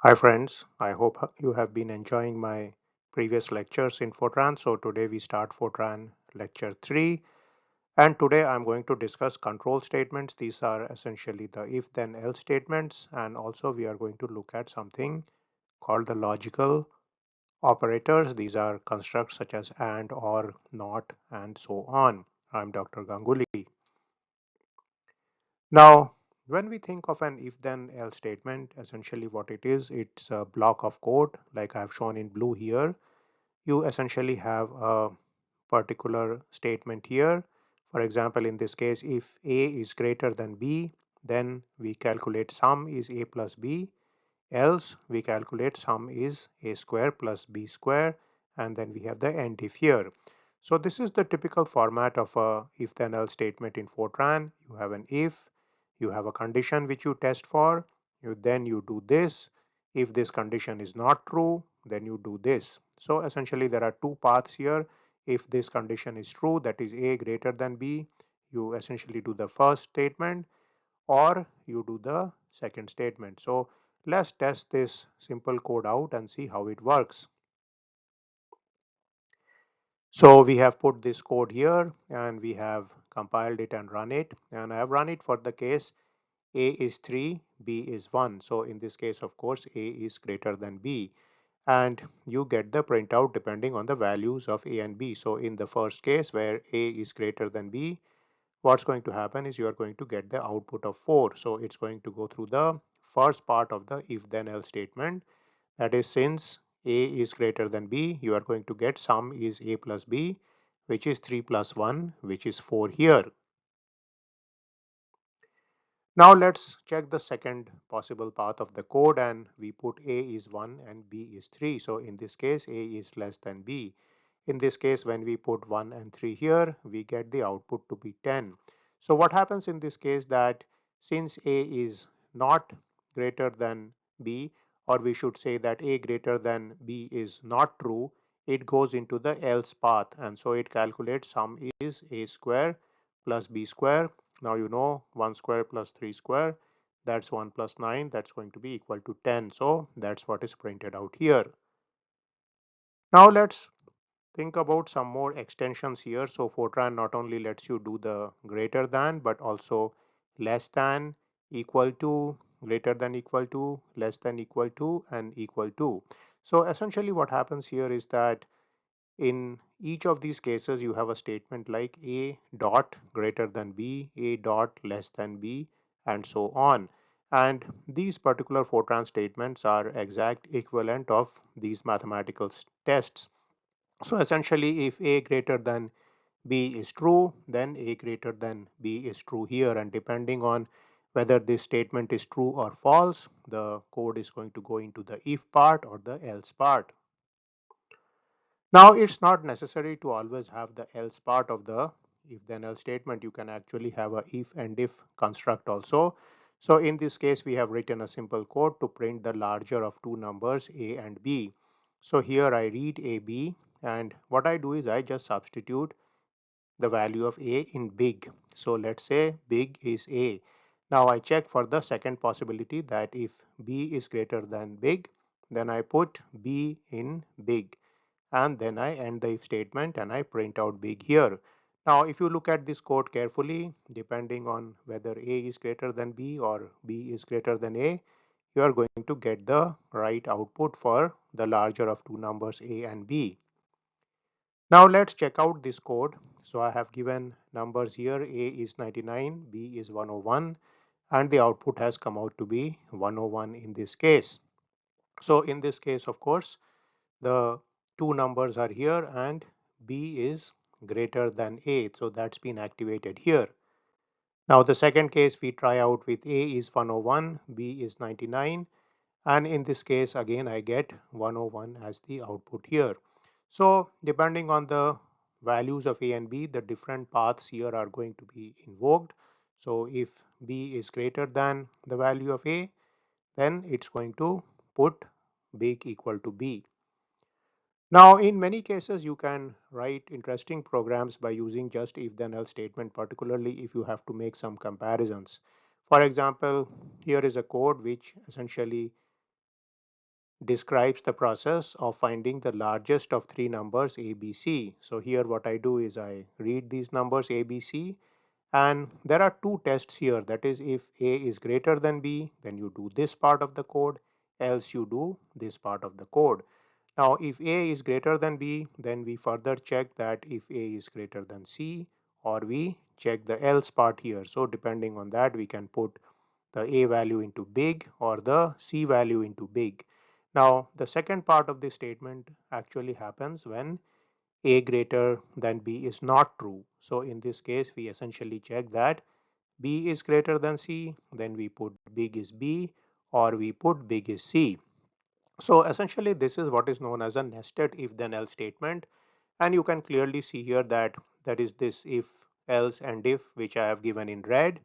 Hi friends, I hope you have been enjoying my previous lectures in Fortran. So today we start Fortran lecture 3, and today I'm going to discuss control statements. These are essentially the if then else statements, and also we are going to look at something called the logical operators. These are constructs such as and, or, not, and so on. I'm Dr. Ganguly. Now, when we think of an if then else statement, essentially what it is, it's a block of code like I have shown in blue here. You essentially have a particular statement here. For example, in this case, if A is greater than B, then we calculate sum is A plus B, else we calculate sum is A square plus B square, and then we have the ENDIF here. So this is the typical format of a if then else statement in Fortran. You have an if, you have a condition which you test for, then you do this. If this condition is not true, then you do this. So essentially there are two paths here. If this condition is true, that is A greater than B, you essentially do the first statement, or you do the second statement. So let's test this simple code out and see how it works. So we have put this code here and we have compiled it and run it, and I have run it for the case A is 3, B is 1. So in this case, of course, A is greater than B, and you get the printout depending on the values of A and B. So in the first case where A is greater than B, what's going to happen is you are going to get the output of 4. So it's going to go through the first part of the if then else statement. That is, since A is greater than B, you are going to get sum is A plus B, which is 3 plus 1, which is 4 here. Now let's check the second possible path of the code, and we put A is 1 and B is 3. So in this case, A is less than B. In this case, when we put 1 and 3 here, we get the output to be 10. So what happens in this case, that since A is not greater than B, or we should say that A greater than B is not true, it goes into the else path, and so it calculates sum is A square plus B square. Now you know 1 square plus 3 square, that's 1 plus 9, that's going to be equal to 10. So that's what is printed out here. Now let's think about some more extensions here. So Fortran not only lets you do the greater than, but also less than, equal to, greater than equal to, less than equal to, and equal to. So essentially what happens here is that in each of these cases, you have a statement like A dot greater than B, A dot less than B, and so on. And these particular Fortran statements are exact equivalent of these mathematical tests. So essentially, if A greater than B is true, then A greater than B is true here. And depending on whether this statement is true or false, the code is going to go into the if part or the else part. Now, it's not necessary to always have the else part of the if then else statement. You can actually have a if and if construct also. So in this case, we have written a simple code to print the larger of two numbers A and B. So here I read AB, and what I do is I just substitute the value of A in big. So let's say big is A. Now I check for the second possibility, that if B is greater than big, then I put B in big, and then I end the if statement and I print out big here. Now if you look at this code carefully, depending on whether A is greater than B or B is greater than A, you are going to get the right output for the larger of two numbers A and B. Now let's check out this code. So I have given numbers here, A is 99, B is 101, and the output has come out to be 101 in this case. So in this case, of course, the two numbers are here and B is greater than A. So that's been activated here. Now the second case we try out with A is 101, B is 99, and in this case again I get 101 as the output here. So depending on the values of A and B, the different paths here are going to be invoked. So if B is greater than the value of A, then it's going to put big equal to B. Now in many cases you can write interesting programs by using just if then else statement, particularly if you have to make some comparisons. For example, here is a code which essentially describes the process of finding the largest of three numbers a, b, c. So here what I do is I read these numbers a, b, c, and there are two tests here. That is, if a is greater than b, then you do this part of the code, else you do this part of the code. Now, if a is greater than b, then we further check that if a is greater than c, or we check the else part here. So depending on that, we can put the a value into big or the c value into big. Now, the second part of this statement actually happens when a greater than b is not true. So in this case, we essentially check that b is greater than c, then we put big is b, or we put big is c. So essentially this is what is known as a nested if then else statement, and you can clearly see here that that is this if else and if, which I have given in red,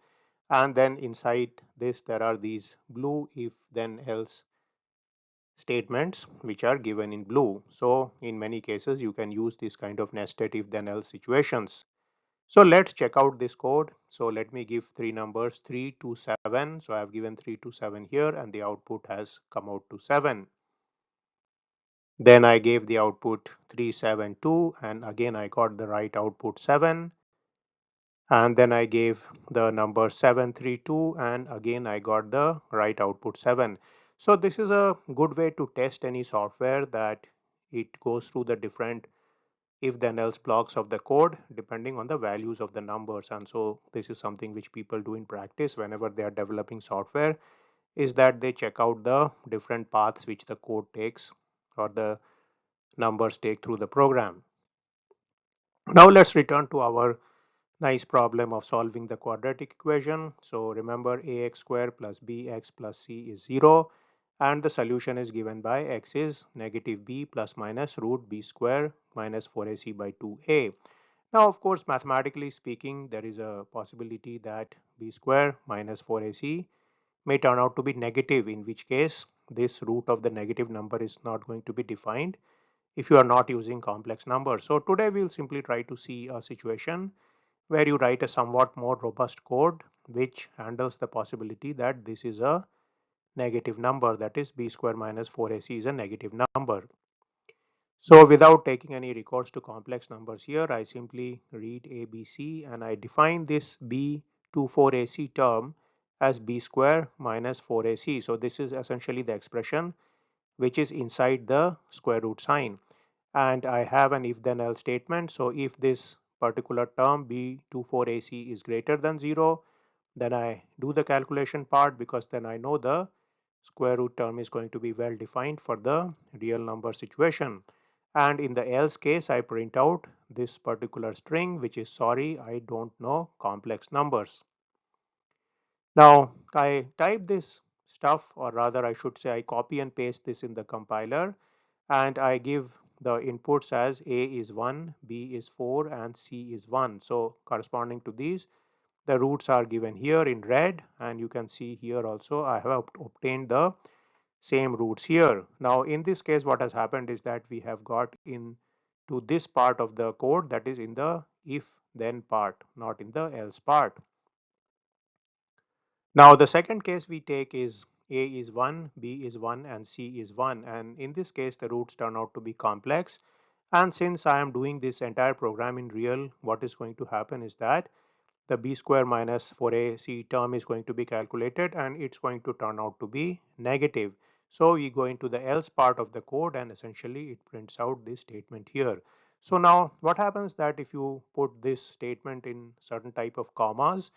and then inside this there are these blue if then else statements which are given in blue. So in many cases you can use this kind of nested if then else situations. So let's check out this code. So let me give three numbers 3 to 7. So I have given 3 to 7 here, and the output has come out to 7. Then I gave the output 372, and again I got the right output 7. And then I gave the number 732, and again I got the right output 7. So this is a good way to test any software, that it goes through the different if then else blocks of the code depending on the values of the numbers. And so this is something which people do in practice whenever they are developing software, is that they check out the different paths which the code takes or the numbers take through the program. Now let's return to our nice problem of solving the quadratic equation. So remember, ax square plus bx plus c is 0, and the solution is given by x is negative b plus minus root b square minus 4ac by 2a. Now of course, mathematically speaking, there is a possibility that b square minus 4ac may turn out to be negative, in which case this root of the negative number is not going to be defined if you are not using complex numbers. So today we'll simply try to see a situation where you write a somewhat more robust code which handles the possibility that this is a negative number, that is b square minus 4ac is a negative number. So without taking any recourse to complex numbers here, I simply read ABC and I define this b24ac term as b square minus 4ac. So this is essentially the expression which is inside the square root sign. And I have an if then else statement. So if this particular term b24ac is greater than 0, then I do the calculation part, because then I know the square root term is going to be well defined for the real number situation. And in the else case, I print out this particular string which is sorry, I don't know complex numbers. Now I type this stuff, or rather I should say I copy and paste this in the compiler, and I give the inputs as a is 1, b is 4, and c is 1. So corresponding to these, the roots are given here in red, and you can see here also I have obtained the same roots here. Now in this case, what has happened is that we have got in to this part of the code, that is in the if then part, not in the else part. Now the second case we take is a is 1, b is 1, and c is 1, and in this case the roots turn out to be complex. And since I am doing this entire program in real, what is going to happen is that the b square minus 4ac term is going to be calculated, and it's going to turn out to be negative. So we go into the else part of the code, and essentially it prints out this statement here. So now what happens that if you put this statement in certain type of commas,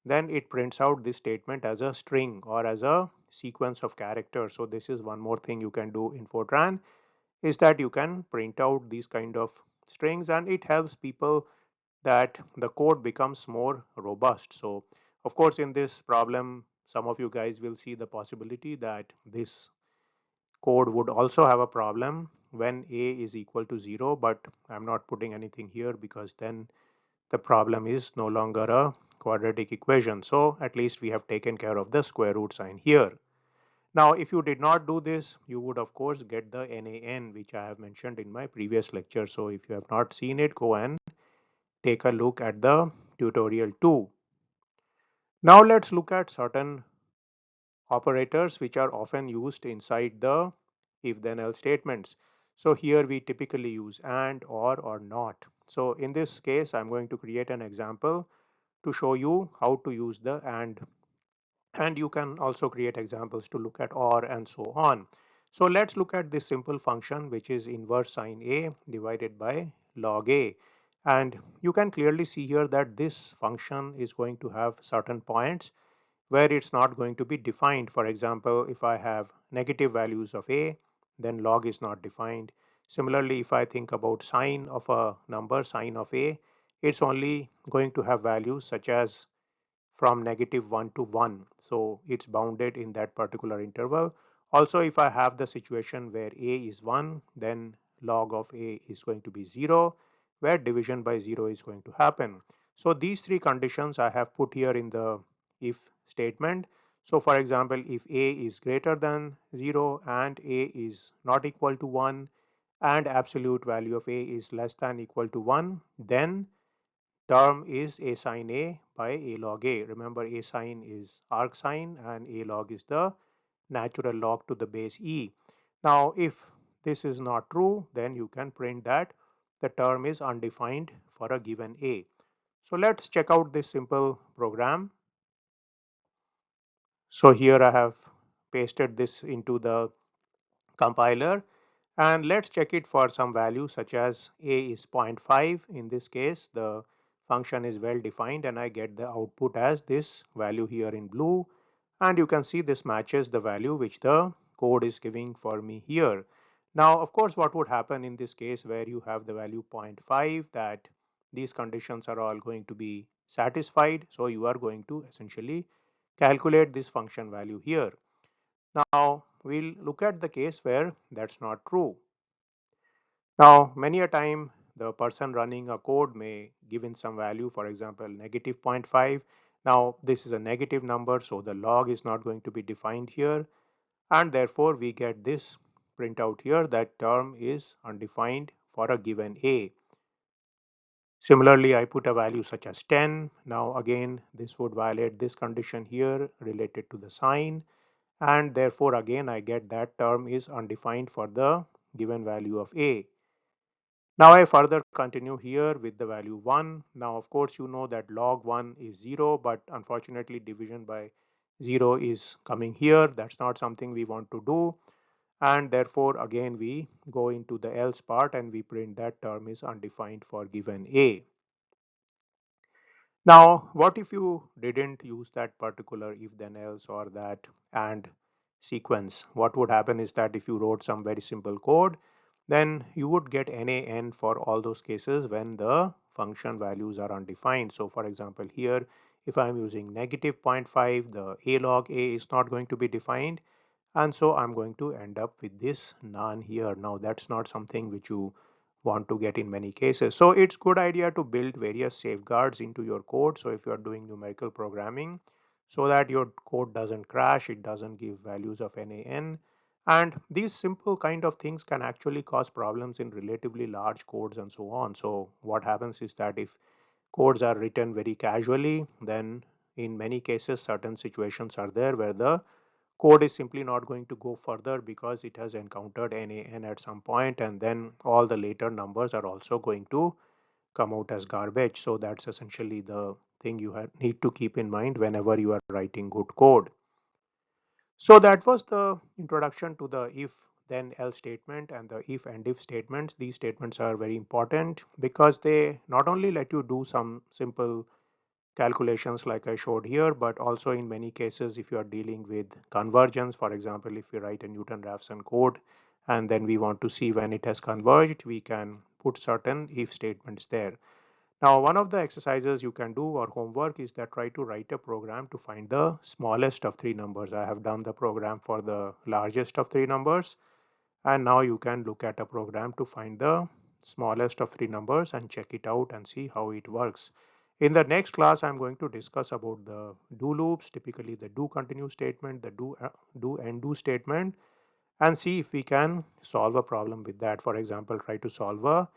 then it prints out this statement as a string or as a sequence of characters. So this is one more thing you can do in Fortran, is that you can print out these kind of strings, and it helps people that the code becomes more robust. So of course in this problem, some of you guys will see the possibility that this code would also have a problem when a is equal to 0, but I'm not putting anything here because then the problem is no longer a quadratic equation. So at least we have taken care of the square root sign here. Now if you did not do this, you would of course get the NaN, which I have mentioned in my previous lecture. So if you have not seen it, go and take a look at the tutorial 2. Now let's look at certain operators which are often used inside the if then else statements. So here we typically use and, or not. So in this case, I'm going to create an example to show you how to use the and you can also create examples to look at or and so on. So let's look at this simple function which is inverse sine a divided by log a, and you can clearly see here that this function is going to have certain points where it's not going to be defined. For example, if I have negative values of a, then log is not defined. Similarly, if I think about sine of a number, sine of a, it's only going to have values such as from -1 to 1. So it's bounded in that particular interval. Also, if I have the situation where a is 1, then log of a is going to be 0, where division by 0 is going to happen. So these three conditions I have put here in the if statement. So for example, if a is greater than 0 and a is not equal to 1 and absolute value of a is less than equal to 1, then term is a sine a by a log a. Remember, a sine is arc sine and a log is the natural log to the base e. Now if this is not true, then you can print that the term is undefined for a given a. So let's check out this simple program. So here I have pasted this into the compiler, and let's check it for some value such as a is 0.5. In this case, the function is well defined and I get the output as this value here in blue, and you can see this matches the value which the code is giving for me here. Now of course, what would happen in this case where you have the value 0.5, that these conditions are all going to be satisfied, so you are going to essentially calculate this function value here. Now we'll look at the case where that's not true. Now many a time the person running a code may give in some value, for example negative zero point 0.5. Now this is a negative number, so the log is not going to be defined here, and therefore we get this printout here that term is undefined for a given a. Similarly, I put a value such as 10. Now again this would violate this condition here related to the sign, and therefore again I get that term is undefined for the given value of a. Now I further continue here with the value 1. Now of course you know that log 1 is 0, but unfortunately division by 0 is coming here. That's not something we want to do, and therefore again we go into the else part and we print that term is undefined for given a. Now, what if you didn't use that particular if then else or that and sequence? What would happen is that if you wrote some very simple code, then you would get NaN for all those cases when the function values are undefined. So for example, here, if I'm using negative zero point 0.5, the a log a is not going to be defined. And so I'm going to end up with this none here. Now that's not something which you want to get in many cases. So it's good idea to build various safeguards into your code. So if you are doing numerical programming, so that your code doesn't crash, it doesn't give values of NaN. And these simple kind of things can actually cause problems in relatively large codes and so on. So what happens is that if codes are written very casually, then in many cases certain situations are there where the code is simply not going to go further because it has encountered NaN at some point, and then all the later numbers are also going to come out as garbage. So that's essentially the thing you need to keep in mind whenever you are writing good code. So that was the introduction to the if then else statement and the if and if statements. These statements are very important because they not only let you do some simple calculations like I showed here, but also in many cases if you are dealing with convergence, for example, if we write a Newton-Raphson code and then we want to see when it has converged, we can put certain if statements there. Now one of the exercises you can do or homework is that try to write a program to find the smallest of three numbers. I have done the program for the largest of three numbers, and now you can look at a program to find the smallest of three numbers and check it out and see how it works. In the next class, I'm going to discuss about the do loops, typically the do continue statement, the do and do statement, and see if we can solve a problem with that. For example, try to solve a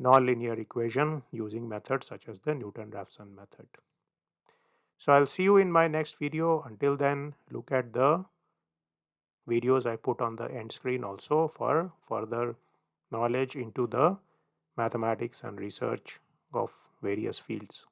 nonlinear equation using methods such as the Newton-Raphson method. So I'll see you in my next video. Until then, look at the videos I put on the end screen also for further knowledge into the mathematics and research of various fields.